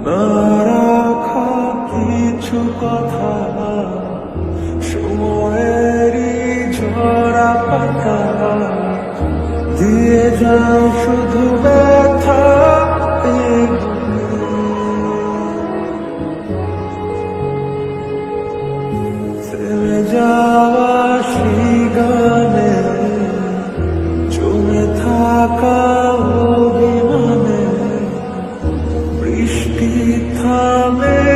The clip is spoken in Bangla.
না রাখা কিছু কথা, সময়েরই ঝরা পাতা দিয়ে যাও শুধু ব্যথা। থেমে যাওয়া সেই গানে, জমে থাকা অভিমানে, বৃষ্টি থামে